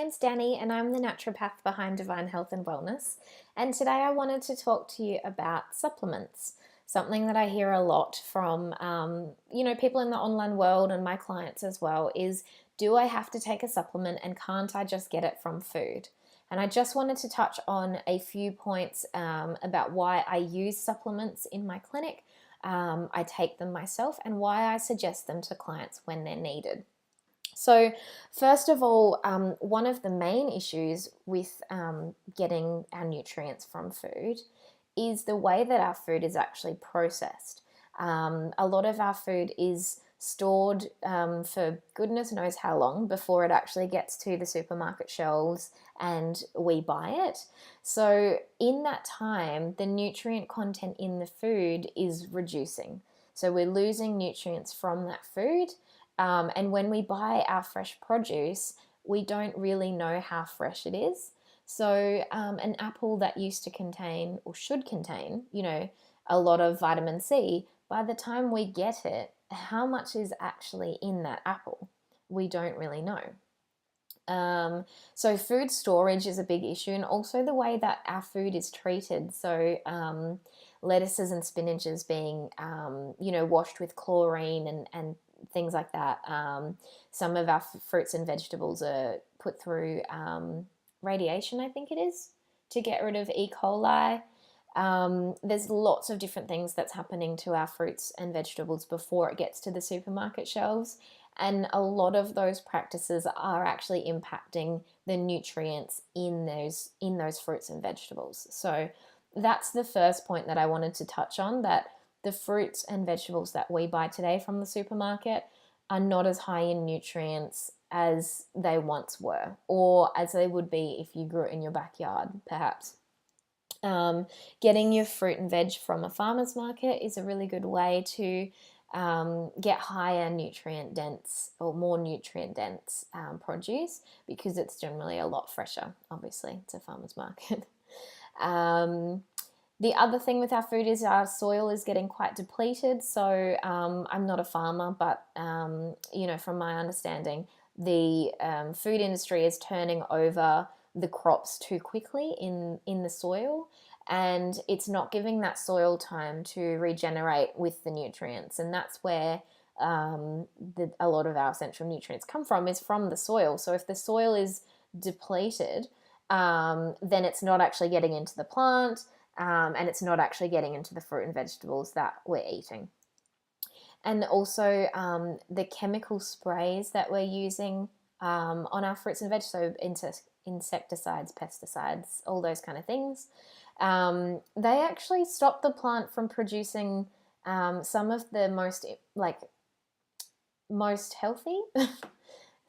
name's Danny and I'm the naturopath behind Divine Health and Wellness. And today I wanted to talk to you about supplements, something that I hear a lot from, people in the online world and my clients as well is, do I have to take a supplement and can't I just get it from food? And I just wanted to touch on a few points about why I use supplements in my clinic. I take them myself and why I suggest them to clients when they're needed. So, first of all, one of the main issues with getting our nutrients from food is the way that our food is actually processed. A lot of our food is stored for goodness knows how long before it actually gets to the supermarket shelves and we buy it. So, in that time, the nutrient content in the food is reducing. So, we're losing nutrients from that food. And when we buy our fresh produce, we don't really know how fresh it is. So an apple that used to contain or should contain, a lot of vitamin C, by the time we get it, how much is actually in that apple? We don't really know. So food storage is a big issue, and also the way that our food is treated. So lettuces and spinaches being, washed with chlorine and things like that. Some of our fruits and vegetables are put through radiation, I think it is, to get rid of E. coli. There's lots of different things that's happening to our fruits and vegetables before it gets to the supermarket shelves. And a lot of those practices are actually impacting the nutrients in those fruits and vegetables. So that's the first point that I wanted to touch on, that the fruits and vegetables that we buy today from the supermarket are not as high in nutrients as they once were, or as they would be if you grew it in your backyard, perhaps. Getting your fruit and veg from a farmer's market is a really good way to get higher nutrient dense or more nutrient dense produce, because it's generally a lot fresher. Obviously, it's a farmer's market. The other thing with our food is our soil is getting quite depleted. So I'm not a farmer, but from my understanding, the food industry is turning over the crops too quickly in the soil, and it's not giving that soil time to regenerate with the nutrients. And that's where a lot of our essential nutrients come from, is from the soil. So if the soil is depleted, then it's not actually getting into the plant. And it's not actually getting into the fruit and vegetables that we're eating. And also the chemical sprays that we're using on our fruits and veg, so insecticides, pesticides, all those kind of things, they actually stop the plant from producing some of the most healthy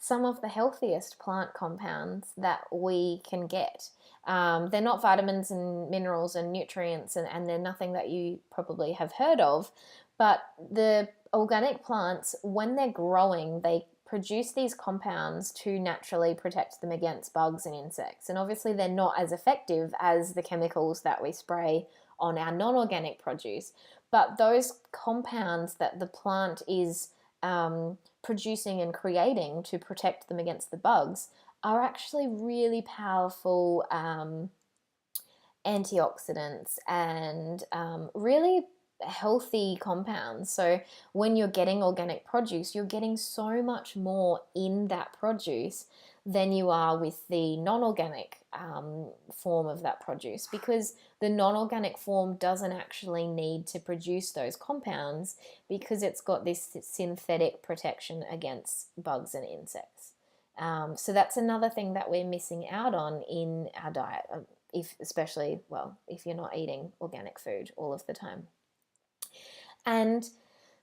some of the healthiest plant compounds that we can get. They're not vitamins and minerals and nutrients, and they're nothing that you probably have heard of. But the organic plants, when they're growing, they produce these compounds to naturally protect them against bugs and insects. And obviously, they're not as effective as the chemicals that we spray on our non-organic produce. But those compounds that the plant is producing and creating to protect them against the bugs are actually really powerful antioxidants and really healthy compounds. So when you're getting organic produce, you're getting so much more in that produce than you are with the non-organic form of that produce, because the non-organic form doesn't actually need to produce those compounds because it's got this synthetic protection against bugs and insects. So that's another thing that we're missing out on in our diet, if you're not eating organic food all of the time. And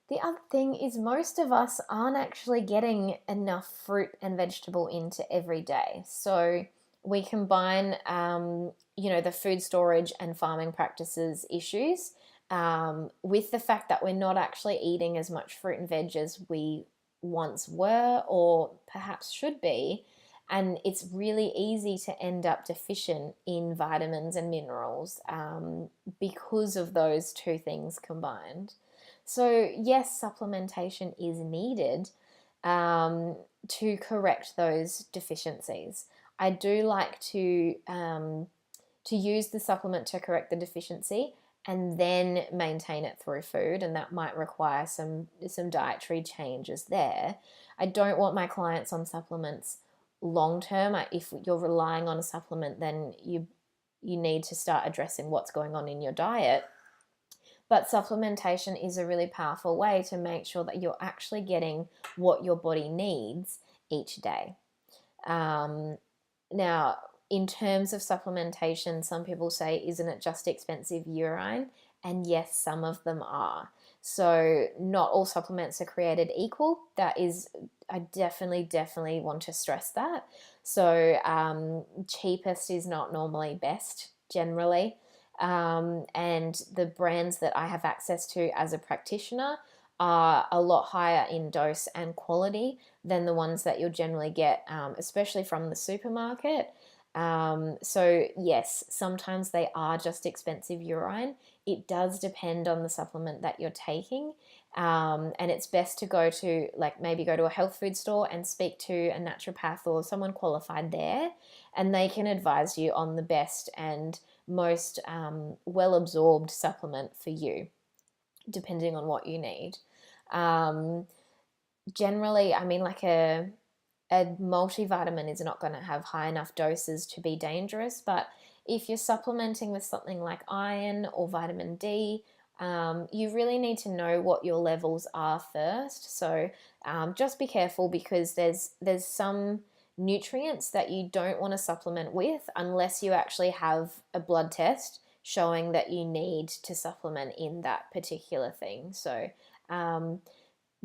the other thing is, most of us aren't actually getting enough fruit and vegetable into every day. So we combine, the food storage and farming practices issues with the fact that we're not actually eating as much fruit and veg as we once were, or perhaps should be. And it's really easy to end up deficient in vitamins and minerals because of those two things combined. So yes, supplementation is needed to correct those deficiencies. I do like to use the supplement to correct the deficiency and then maintain it through food, and that might require some dietary changes there. I don't want my clients on supplements long term. If you're relying on a supplement, then you need to start addressing what's going on in your diet. But supplementation is a really powerful way to make sure that you're actually getting what your body needs each day. Now, in terms of supplementation, some people say, isn't it just expensive urine? And yes, some of them are. So, not all supplements are created equal. That is, I definitely want to stress that. So, cheapest is not normally best generally. And the brands that I have access to as a practitioner are a lot higher in dose and quality than the ones that you'll generally get, especially from the supermarket. So, yes, sometimes they are just expensive urine. It does depend on the supplement that you're taking. And it's best to go to, like, maybe go to a health food store and speak to a naturopath or someone qualified there, and they can advise you on the best and most well absorbed supplement for you, depending on what you need. Um, Generally, I mean, like a multivitamin is not going to have high enough doses to be dangerous, but if you're supplementing with something like iron or vitamin D, you really need to know what your levels are first. So just be careful, because there's some nutrients that you don't want to supplement with unless you actually have a blood test showing that you need to supplement in that particular thing. So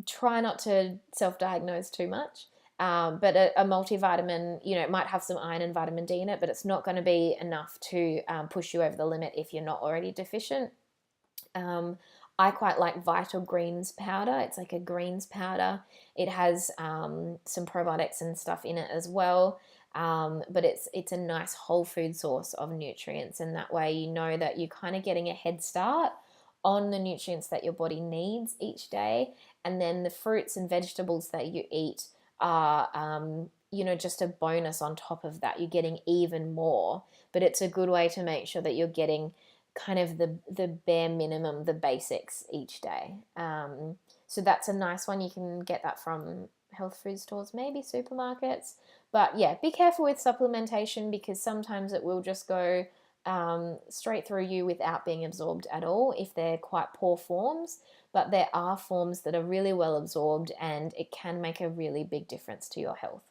try not to self-diagnose too much. But a multivitamin, it might have some iron and vitamin D in it, but it's not going to be enough to push you over the limit if you're not already deficient. I quite like Vital Greens powder. It's like a greens powder. It has some probiotics and stuff in it as well. But it's a nice whole food source of nutrients, and that way you know that you're kind of getting a head start on the nutrients that your body needs each day, and then the fruits and vegetables that you eat are just a bonus on top of that. You're getting even more, but it's a good way to make sure that you're getting kind of the bare minimum, the basics each day. So that's a nice one. You can get that from health food stores, maybe supermarkets. But yeah, be careful with supplementation, because sometimes it will just go straight through you without being absorbed at all if they're quite poor forms. But there are forms that are really well absorbed, and it can make a really big difference to your health.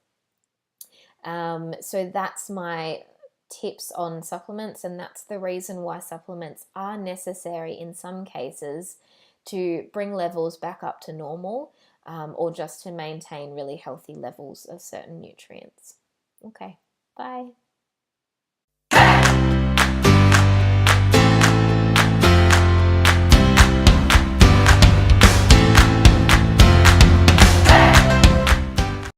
So that's my tips on supplements, and that's the reason why supplements are necessary in some cases to bring levels back up to normal, or just to maintain really healthy levels of certain nutrients. Okay, bye.